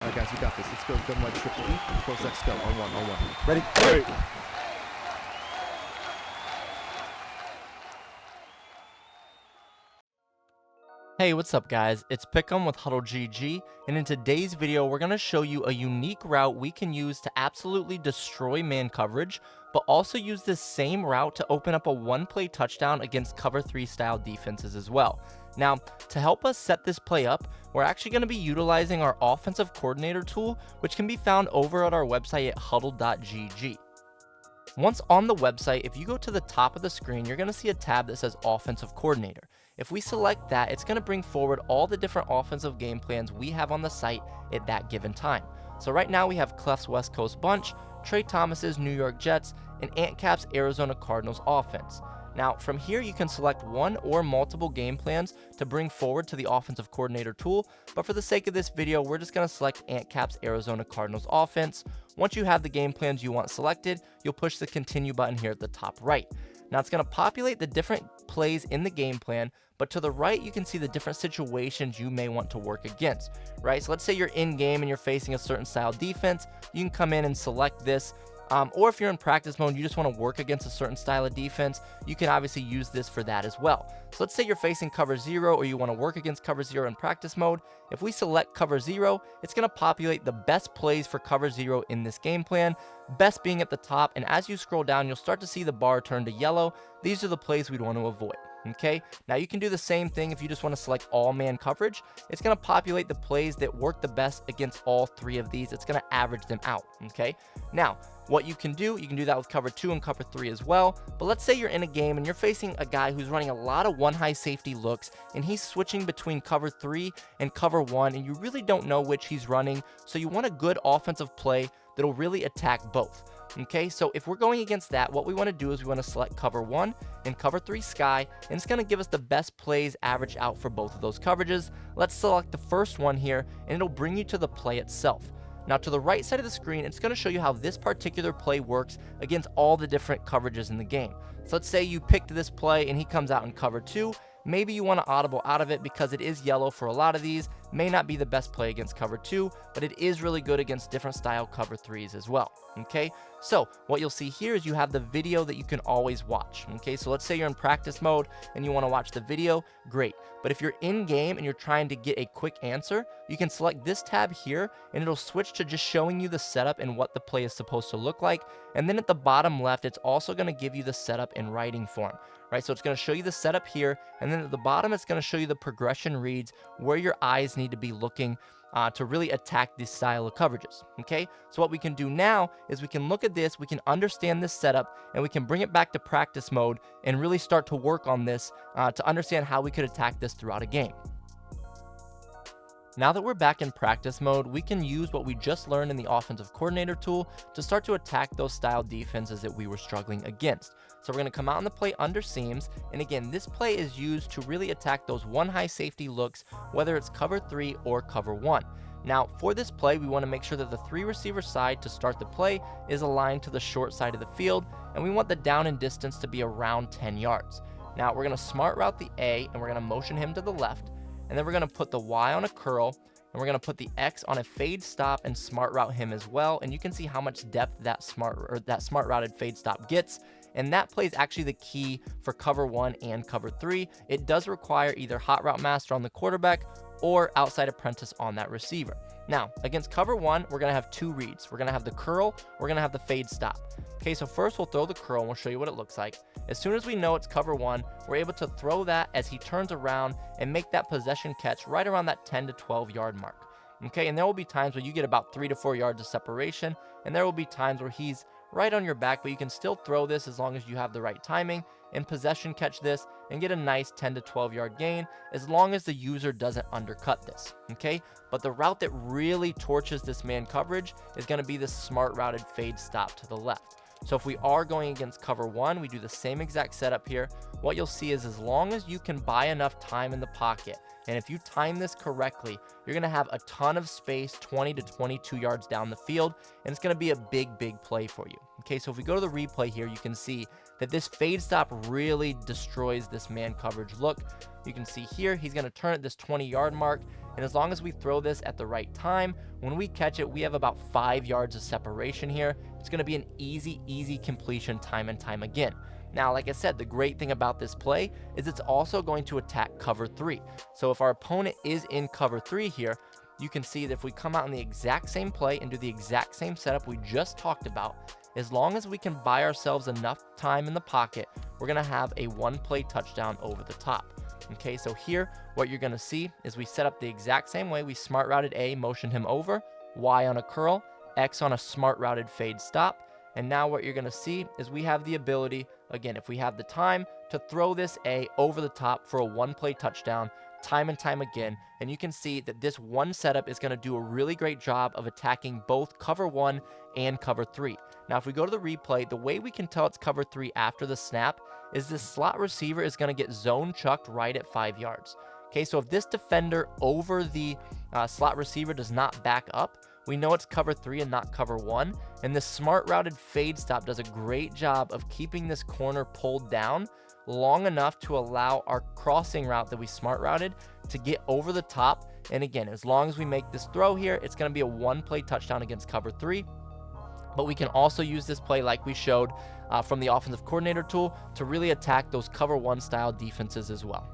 All right, guys, you got this. Let's go. Gun right, triple E. Close X, go. On one, on one. Ready? Ready. Hey, what's up guys? It's Pick'em with HuddleGG, and in today's video we're going to show you a unique route we can use to absolutely destroy man coverage, but also use this same route to open up a one-play touchdown against cover 3 style defenses as well. Now, to help us set this play up, we're actually going to be utilizing our offensive coordinator tool, which can be found over at our website at HuddleGG. Once on the website, if you go to the top of the screen, you're going to see a tab that says Offensive Coordinator. If we select that, it's going to bring forward all the different offensive game plans we have on the site at that given time. So right now we have Clef's West Coast Bunch, Trey Thomas's New York Jets, and Ant Cap's Arizona Cardinals offense. Now, from here, you can select one or multiple game plans to bring forward to the Offensive Coordinator tool, but for the sake of this video, we're just going to select Ant Cap's Arizona Cardinals offense. Once you have the game plans you want selected, you'll push the Continue button here at the top right. Now, it's going to populate the different plays in the game plan, but to the right, you can see the different situations you may want to work against, right? So let's say you're in game and you're facing a certain style defense, you can come in and select this. Or if you're in practice mode, you just want to work against a certain style of defense, you can obviously use this for that as well. So let's say you're facing cover 0 or you want to work against cover 0 in practice mode. If we select cover 0, it's going to populate the best plays for cover 0 in this game plan, best being at the top, and as you scroll down, you'll start to see the bar turn to yellow. These are the plays we'd want to avoid. Okay, now you can do the same thing if you just want to select all man coverage. It's going to populate the plays that work the best against all 3 of these. It's going to average them out. Okay, now what you can do that with cover 2 and cover 3 as well. But let's say you're in a game and you're facing a guy who's running a lot of one high safety looks and he's switching between cover 3 and cover 1, and you really don't know which he's running. So you want a good offensive play that'll really attack both. Okay, so if we're going against that, what we want to do is we want to select cover 1 and cover 3 sky, and it's going to give us the best plays averaged out for both of those coverages. Let's select the first one here, and it'll bring you to the play itself. Now, to the right side of the screen, it's going to show you how this particular play works against all the different coverages in the game. So let's say you picked this play and he comes out in cover 2. Maybe you want to audible out of it because it is yellow for a lot of these. May not be the best play against cover 2, but it is really good against different style cover 3s as well. Okay, so what you'll see here is you have the video that you can always watch. Okay, so let's say you're in practice mode and you want to watch the video, great. But if you're in game and you're trying to get a quick answer, you can select this tab here and it'll switch to just showing you the setup and what the play is supposed to look like. And then at the bottom left, it's also going to give you the setup in writing form. Right, so it's going to show you the setup here, and then at the bottom it's going to show you the progression reads where your eyes need to be looking to really attack this style of coverages. Okay, so what we can do now is we can look at this, we can understand this setup, and we can bring it back to practice mode and really start to work on this to understand how we could attack this throughout a game. Now that we're back in practice mode, we can use what we just learned in the Offensive Coordinator tool to start to attack those style defenses that we were struggling against. So we're going to come out on the play under seams, and again, this play is used to really attack those one high safety looks, whether it's cover 3 or cover 1. Now, for this play, we want to make sure that the 3 receiver side to start the play is aligned to the short side of the field, and we want the down and distance to be around 10 yards. Now, we're going to smart route the A, and we're going to motion him to the left, and then we're going to put the Y on a curl, and we're going to put the X on a fade stop and smart route him as well. And you can see how much depth that smart routed fade stop gets. And that play is actually the key for cover 1 and cover 3. It does require either hot route master on the quarterback or outside apprentice on that receiver. Now, against cover 1, we're going to have 2 reads. We're going to have the curl, we're going to have the fade stop. Okay, so first we'll throw the curl and we'll show you what it looks like. As soon as we know it's cover 1, we're able to throw that as he turns around and make that possession catch right around that 10 to 12 yard mark. Okay, and there will be times where you get about 3 to 4 yards of separation, and there will be times where he's right on your back, but you can still throw this as long as you have the right timing and possession catch this and get a nice 10 to 12 yard gain as long as the user doesn't undercut this. Okay, but the route that really torches this man coverage is going to be this smart routed fade stop to the left. So if we are going against cover 1, we do the same exact setup here. What you'll see is as long as you can buy enough time in the pocket, and if you time this correctly, you're going to have a ton of space 20 to 22 yards down the field, and it's going to be a big play for you. Okay, so if we go to the replay here, you can see that this fade stop really destroys this man coverage look. You can see here, he's going to turn at this 20-yard mark, and as long as we throw this at the right time, when we catch it, we have about 5 yards of separation here. It's going to be an easy completion time and time again. Now, like I said, the great thing about this play is it's also going to attack cover 3. So if our opponent is in cover 3 here, you can see that if we come out in the exact same play and do the exact same setup we just talked about, as long as we can buy ourselves enough time in the pocket, we're going to have a one-play touchdown over the top. Okay, so here, what you're going to see is we set up the exact same way. We smart routed A, motion him over, Y on a curl, X on a smart routed fade stop. And now what you're going to see is we have the ability, again, if we have the time, to throw this A over the top for a one-play touchdown time and time again. And you can see that this one setup is going to do a really great job of attacking both cover 1 and cover 3. Now, if we go to the replay, the way we can tell it's cover 3 after the snap is this slot receiver is going to get zone chucked right at 5 yards. Okay, so if this defender over the slot receiver does not back up, we know it's cover 3 and not cover 1. And this smart routed fade stop does a great job of keeping this corner pulled down long enough to allow our crossing route that we smart routed to get over the top. And again, as long as we make this throw here, it's going to be a one-play touchdown against cover 3. But we can also use this play like we showed from the offensive coordinator tool to really attack those cover 1 style defenses as well.